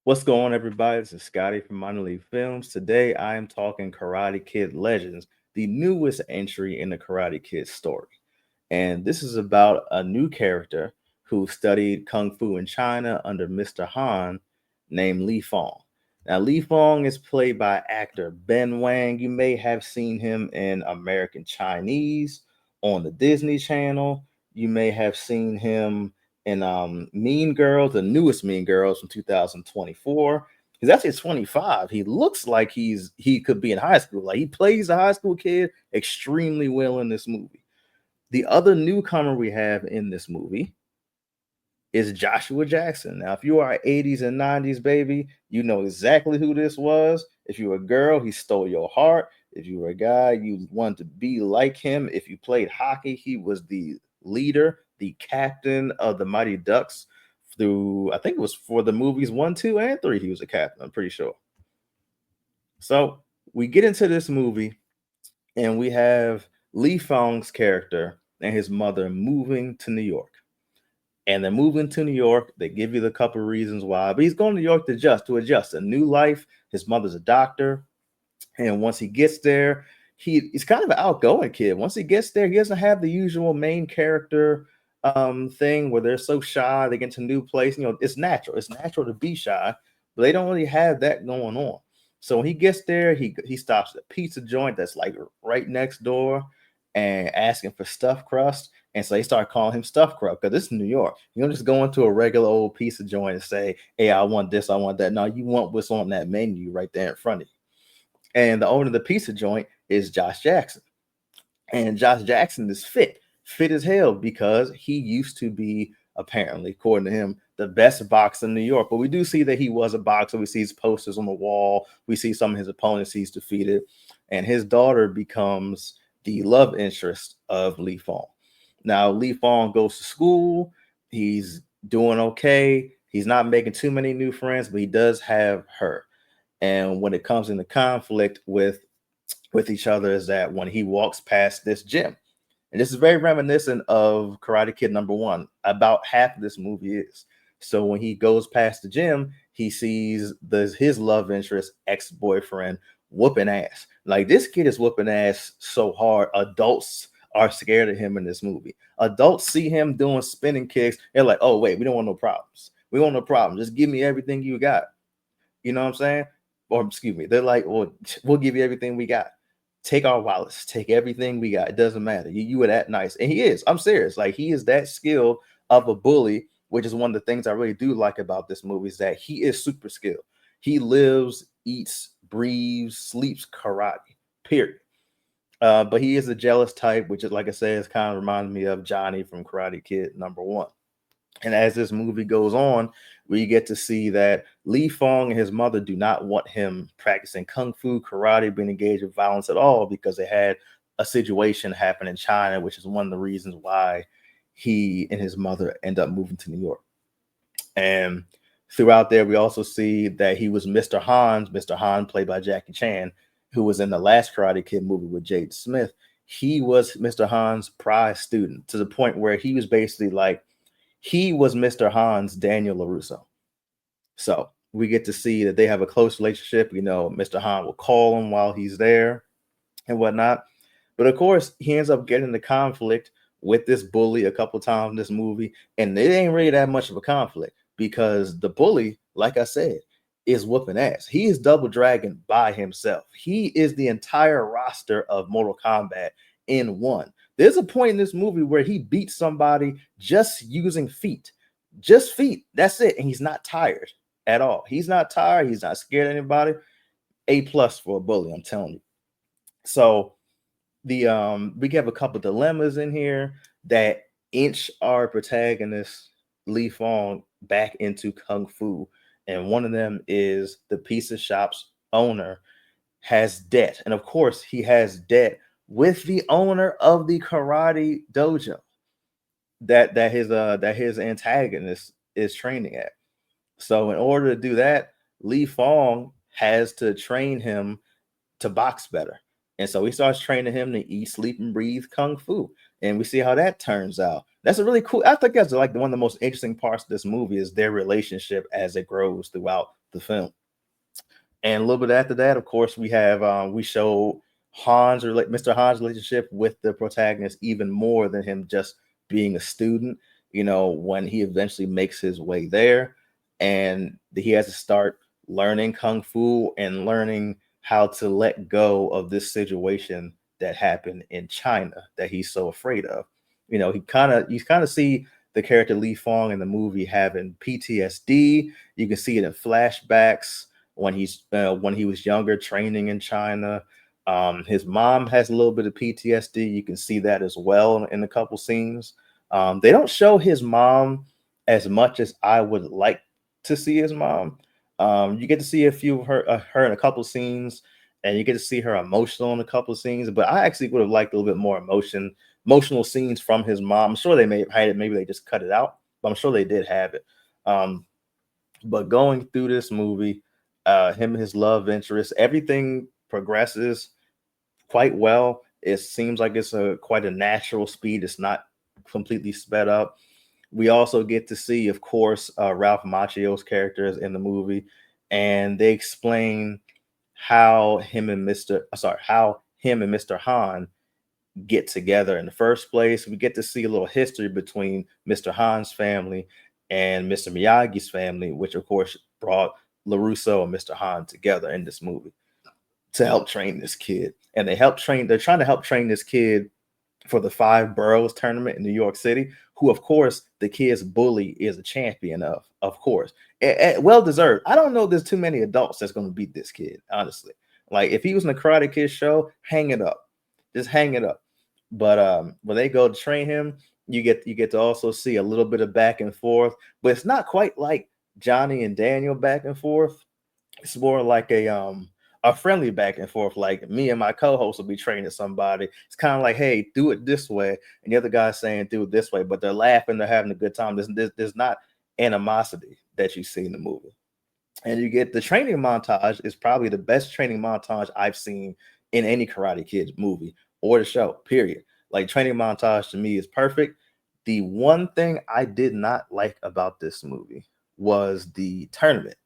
What's going on, everybody? This is Scotty from Minor League Films. Today, I am talking Karate Kid Legends, the newest entry in the Karate Kid story. And this is about a new character who studied Kung Fu in China under Mr. Han named Li Fong. Now, Li Fong is played by actor Ben Wang. You may have seen him in American Chinese on the Disney Channel. You may have seen him in Mean Girls, the newest Mean Girls from 2024. He's actually 25. He looks like he could be in high school. Like he plays a high school kid extremely well in this movie. The other newcomer we have in this movie is Joshua Jackson. Now, if you are 80s and 90s baby, you know exactly who this was. If you were a girl, he stole your heart. If you were a guy, you wanted to be like him. If you played hockey, he was the leader, the captain of the Mighty Ducks through, I think it was for the movies 1, 2, and 3. He was a captain, I'm pretty sure. So we get into this movie and we have Lee Fong's character and his mother moving to New York. And they're moving to New York. They give you the couple of reasons why, but he's going to New York to adjust a new life. His mother's a doctor, and once he gets there, he's kind of an outgoing kid. Once he gets there, he doesn't have the usual main character thing where they're so shy. They get to a new place. You know, it's natural. It's natural to be shy, but they don't really have that going on. So when he gets there, he stops at a pizza joint that's like right next door and asking for stuffed crust. And so they start calling him stuffed crust because this is New York. You don't just go into a regular old pizza joint and say, "Hey, I want this, I want that." No, you want what's on that menu right there in front of you. And the owner of the pizza joint is Josh Jackson. And Josh Jackson is fit as hell because he used to be, apparently, according to him, the best boxer in New York. But we do see that he was a boxer. We see his posters on the wall. We see some of his opponents he's defeated. And his daughter becomes the love interest of Lee Fong. Now, Lee Fong goes to school. He's doing okay. He's not making too many new friends, but he does have her. And when it comes into conflict with each other, is that when he walks past this gym, and this is very reminiscent of Karate Kid #1. About half of this movie is. So when he goes past the gym, he sees his love interest ex-boyfriend whooping ass. Like this kid is whooping ass so hard, adults are scared of him in this movie. Adults see him doing spinning kicks. They're like, "Oh wait, we don't want no problems. We want no problems. Just give me everything you got." You know what I'm saying? Or excuse me, they're like, "Well, we'll give you everything we got. Take our wallets, take everything we got. It doesn't matter. You were that nice." And he is. I'm serious. Like he is that skilled of a bully, which is one of the things I really do like about this movie is that he is super skilled. He lives, eats, breathes, sleeps karate. Period. But he is a jealous type, which is like I said, is kind of reminding me of Johnny from Karate Kid #1. And as this movie goes on, we get to see that Lee Fong and his mother do not want him practicing kung fu, karate, being engaged in violence at all because they had a situation happen in China, which is one of the reasons why he and his mother end up moving to New York. And throughout there, we also see that he was Mr. Han, played by Jackie Chan, who was in the last Karate Kid movie with Jade Smith. He was Mr. Han's prize student to the point where he was basically like, he was Mr. Han's Daniel LaRusso. So we get to see that they have a close relationship. You know, Mr. Han will call him while he's there and whatnot. But of course, he ends up getting the conflict with this bully a couple times in this movie. And it ain't really that much of a conflict because the bully, like I said, is whooping ass. He is Double Dragon by himself. He is the entire roster of Mortal Kombat in one. There's a point in this movie where he beats somebody just using feet, just feet. That's it. And he's not tired at all. He's not tired. He's not scared of anybody. A+ for a bully, I'm telling you. So the we have a couple dilemmas in here that inch our protagonist Lee Fong back into kung fu, and one of them is the pizza shop's owner has debt, and of course he has debt with the owner of the karate dojo that his antagonist is training at. So in order to do that, Lee Fong has to train him to box better. And so he starts training him to eat, sleep, and breathe kung fu. And we see how that turns out. That's a really cool. I think that's like one of the most interesting parts of this movie is their relationship as it grows throughout the film. And a little bit after that, of course, we show Mr. Han's relationship with the protagonist even more than him just being a student. When he eventually makes his way there, and he has to start learning kung fu and learning how to let go of this situation that happened in China that he's so afraid of. You kind of see the character Li Fong in the movie having PTSD. You can see it in flashbacks when he was younger, training in China. His mom has a little bit of PTSD. You can see that as well in a couple scenes. They don't show his mom as much as I would like to see his mom. You get to see a few of her in a couple scenes, and you get to see her emotional in a couple of scenes. But I actually would have liked a little bit more emotional scenes from his mom. I'm sure they may have had it. Maybe they just cut it out, but I'm sure they did have it. Um, but going through this movie, him and his love interest, everything progresses quite well. It seems like it's a quite a natural speed. It's not completely sped up. We also get to see, of course, Ralph Macchio's characters in the movie, and they explain how him and Mr. Han get together in the first place. We get to see a little history between Mr. Han's family and Mr. Miyagi's family, which of course brought LaRusso and Mr. Han together in this movie to help train this kid. And they're trying to help train this kid for the Five Boroughs tournament in New York City, who, of course, the kid's bully is a champion of course. Well deserved. I don't know there's too many adults that's going to beat this kid, honestly. Like, if he was in a Karate Kid show, hang it up. Just hang it up. But when they go to train him, you get to also see a little bit of back and forth, but it's not quite like Johnny and Daniel back and forth. It's more like a friendly back and forth. Like, me and my co-host will be training somebody. It's kind of like, hey, do it this way, and the other guy's saying do it this way, but they're laughing, they're having a good time. There's not animosity that you see in the movie. And you get the training montage is probably the best training montage I've seen in any Karate Kid movie or the show, period. Like, training montage to me is perfect. The one thing I did not like about this movie was the tournament.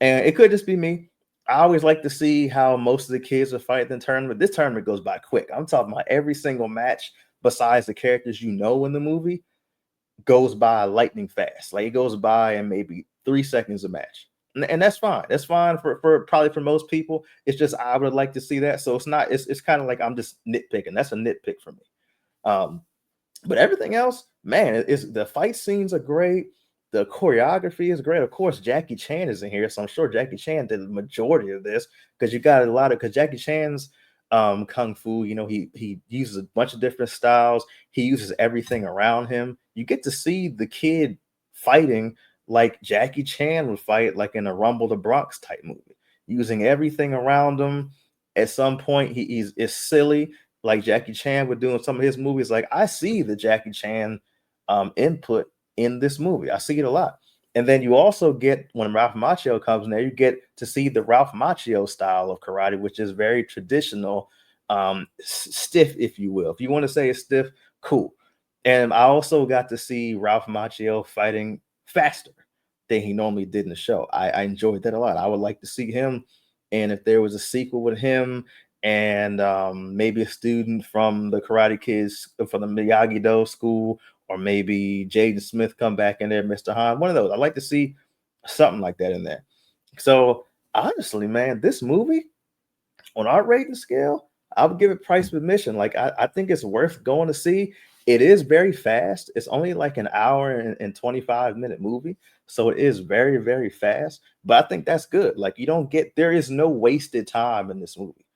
And it could just be me. I always like to see how most of the kids are fighting in the tournament. This tournament goes by quick. I'm talking about every single match, besides the characters you know in the movie, goes by lightning fast. Like, it goes by in maybe 3 seconds a match. And that's fine. That's fine for probably for most people. It's just I would like to see that. So it's kind of like I'm just nitpicking. That's a nitpick for me. Um, but everything else, man, is the fight scenes are great. The choreography is great. Of course, Jackie Chan is in here, so I'm sure Jackie Chan did the majority of this, because you got a lot of because Jackie Chan's kung fu, he uses a bunch of different styles. He uses everything around him. You get to see the kid fighting like Jackie Chan would fight, like in a Rumble the Bronx type movie, using everything around him. At some point, he's it's silly, like Jackie Chan would do in some of his movies. Like, I see the Jackie Chan input in this movie. I see it a lot. And then you also get, when Ralph Macchio comes in there, you get to see the Ralph Macchio style of karate, which is very traditional, stiff, if you will. If you want to say it's stiff, cool. And I also got to see Ralph Macchio fighting faster than he normally did in the show. I enjoyed that a lot. I would like to see him, and if there was a sequel with him and maybe a student from the Karate Kids, from the Miyagi Do school, or maybe Jaden Smith come back in there, Mr. Han, one of those. I'd like to see something like that in there. So honestly, man, this movie on our rating scale, I would give it price of admission. Like, I think it's worth going to see. It is very fast. It's only like an hour and 25-minute movie. So it is very, very fast. But I think that's good. Like, there is no wasted time in this movie.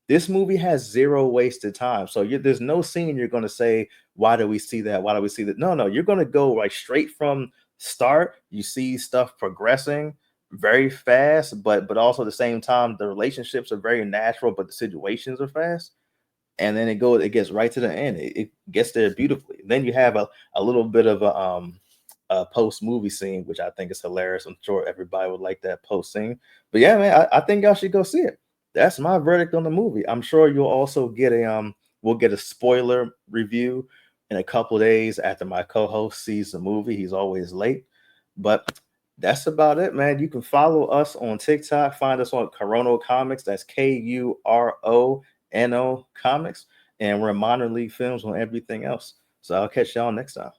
This movie has zero wasted time. So there's no scene you're going to say, why do we see that? Why do we see that? No, no, you're going to go like straight from start. You see stuff progressing very fast, but also at the same time, the relationships are very natural, but the situations are fast. And then it gets right to the end. It gets there beautifully. Then you have a little bit of a post movie scene, which I think is hilarious. I'm sure everybody would like that post scene. But yeah, man, I think y'all should go see it. That's my verdict on the movie. I'm sure you'll also get we'll get a spoiler review in a couple days after my co-host sees the movie. He's always late. But That's about it, man. You can follow us on TikTok. Find us on Kurono Comics. That's Kurono Comics. And we're Modern League Films on everything else. So I'll catch y'all next time.